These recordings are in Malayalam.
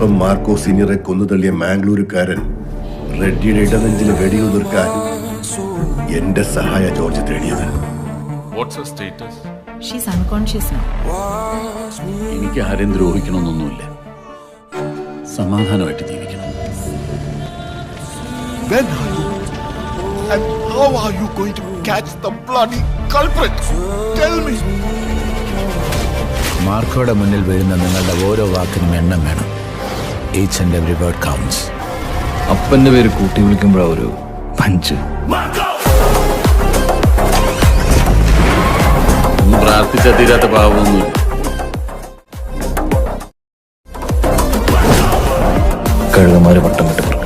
ഒപ്പം മാർക്കോ സീനിയറെ കൊന്നുതള്ളിയ മാംഗ്ലൂരുകാരൻ റെഡ്ഡിയുടെ ഇടനെഞ്ചിൽ വെടിയുതിർക്കാൻ എന്റെ സഹായ ജോർജ് തേടിയത്. എനിക്ക് ആരെയും ദ്രോഹിക്കണമെന്നൊന്നുമില്ല. സമാധാനമായിട്ട് ജീവിക്കണം. When are you? And how are you going to catch the bloody culprit? Tell me. മാർക്കോയുടെ മുന്നിൽ വീഴുന്ന നിങ്ങളുടെ ഓരോ വാക്കിനും എണ്ണം വേണം. Each and every word counts. അപ്പന്റെ പേര് കൂട്ടി വിളിക്കുമ്പോഴാ ഒരു പഞ്ച്. ഒന്ന് പ്രാർത്ഥിച്ചാൽ തീരാത്ത പാവമൊന്നുമില്ല. കഴുകന്മാര് വട്ടം വിട്ട് പറക്കും.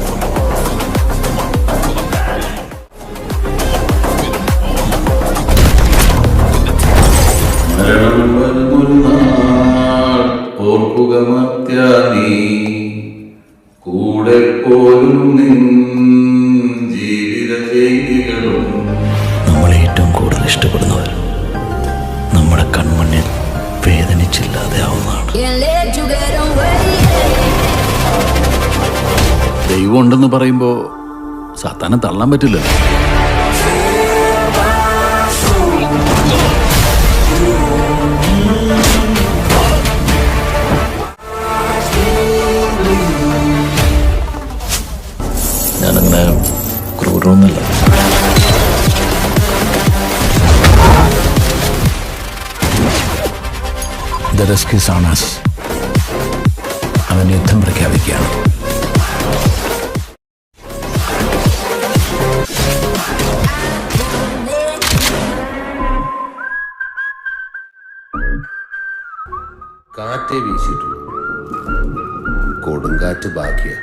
കൂടെ പോലും ജീവിത ചെയ്തികളും നമ്മളെ ഏറ്റവും കൂടുതൽ ഇഷ്ടപ്പെടുന്നവർ നമ്മുടെ കൺമണ്ണിൽ വേദനിച്ചില്ലാതെ ആവുന്നതാണ്. ദൈവം ഉണ്ടെന്ന് പറയുമ്പോ സാത്താനെ തള്ളാൻ പറ്റില്ല. ഞാനങ്ങനെ ക്രൂരമൊന്നുമില്ല. The risk is on us. അവൻ യുദ്ധം പ്രഖ്യാപിക്കുകയാണ്. കാറ്റേ വീശിയിട്ടുള്ളൂ, കൊടുങ്കാറ്റ് ബാക്കിയാ.